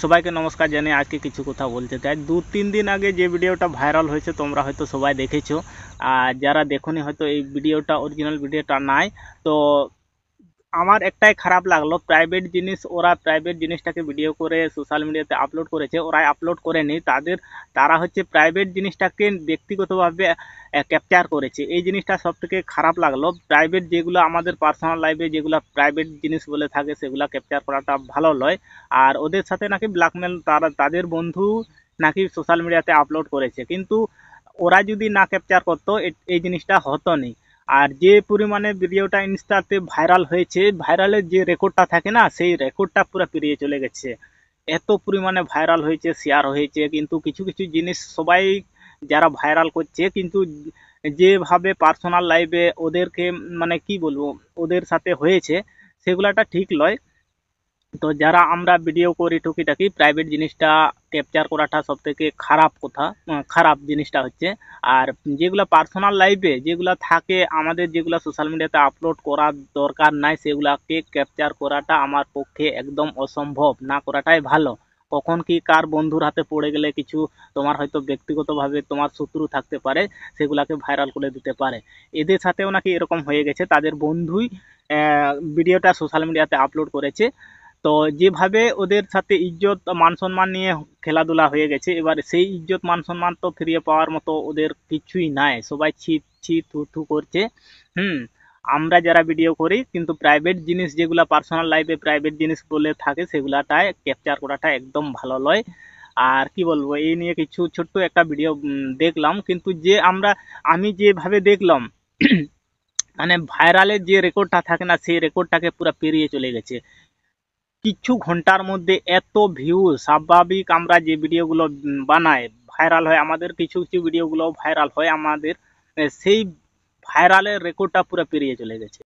সবাইকে নমস্কার জানিয়ে আজকে কিছু কথা বলতে চাই। 2-3 দিন আগে যে ভিডিওটা ভাইরাল হয়েছে তোমরা হয়তো সবাই দেখেছো, আর যারা দেখোনি হয়তো এই ভিডিওটা অরিজিনাল ভিডিওটা নাই। তো আমার একটাই খারাপ লাগলো, প্রাইভেট জিনিস ওরা প্রাইভেট জিনিসটাকে ভিডিও করে সোশ্যাল মিডিয়াতে আপলোড করেছে। ওরা আপলোড করেনি, তারা হচ্ছে প্রাইভেট জিনিসটাকে ব্যক্তিগতভাবে ক্যাপচার করেছে। এই জিনিসটা সব থেকে খারাপ লাগলো। প্রাইভেট যেগুলো আমাদের পার্সোনাল লাইফে যেগুলো প্রাইভেট জিনিস বলে থাকে সেগুলো ক্যাপচার করাটা ভালো নয়। আর ওদের সাথে নাকি ব্ল্যাকমেল, তাদের বন্ধু নাকি সোশ্যাল মিডিয়াতে আপলোড করেছে, কিন্তু ওরা যদি না ক্যাপচার করতো এই জিনিসটা হতো না। আর যে পরিমাণে ভিডিওটা ইনস্টাতে ভাইরাল হয়েছে, ভাইরালের যে রেকর্ডটা থাকে না, সেই রেকর্ডটা পুরো পেরিয়ে চলে গেছে। এত পরিমাণে ভাইরাল হয়েছে, শেয়ার হয়েছে, কিন্তু কিছু কিছু জিনিস সবাই যারা ভাইরাল করছে, কিন্তু যেভাবে পার্সোনাল লাইফে ওদেরকে মানে কি বলবো ওদের সাথে হয়েছে সেগুলাটা ঠিক নয়। তো যারা আমরা ভিডিও করি টুকিটাকি, প্রাইভেট জিনিসটা ক্যাপচার করাটা সব থেকে খারাপ কথা, খারাপ জিনিসটা হচ্ছে। আর যেগুলো পার্সোনাল লাইফে যেগুলো থাকে আমাদের, যেগুলো সোশ্যাল মিডিয়াতে আপলোড করার দরকার নাই, সেগুলাকে ক্যাপচার করাটা আমার পক্ষে একদম অসম্ভব। না করাটাই ভালো। কখন কি কার বন্ধুর হাতে পড়ে গেলে কিছু, তোমার হয়তো ব্যক্তিগতভাবে তোমার শত্রু থাকতে পারে, সেগুলাকে ভাইরাল করে দিতে পারে। এদের সাথেও নাকি এরকম হয়ে গেছে, তাদের বন্ধুই ভিডিওটা সোশ্যাল মিডিয়াতে আপলোড করেছে। তো যেভাবে ওদের সাথে ইজ্জত মান সম্মান নিয়ে খেলাধুলা হয়ে গেছে, এবার সেই ইজ্জত মান সম্মান তো ফিরিয়ে পাওয়ার মতো ওদের কিছুই নাই। সবাই ছি ছি থু থু করছে। হুম। আমরা যারা ভিডিও করি, কিন্তু প্রাইভেট জিনিস যেগুলা পার্সোনাল লাইফে প্রাইভেট জিনিস বলে থাকে সেগুলাটাই ক্যাপচার করাটা একদম ভালো নয়। আর কি বলবো, এই নিয়ে কিছু ছোট্ট একটা ভিডিও দেখলাম, কিন্তু আমি যেভাবে দেখলাম মানে ভাইরালের যে রেকর্ডটা থাকে না, সেই রেকর্ডটাকে পুরো পেরিয়ে চলে গেছে। কিছু ঘন্টার মধ্যে এত ভিউ। স্বাভাবিক আমরা যে ভিডিওগুলো বানাই, ভাইরাল হয় আমাদের, কিছু কিছু ভিডিওগুলো ভাইরাল হয় আমাদের, সেই ভাইরালের রেকর্ডটা পুরো পেরিয়ে চলে গেছে।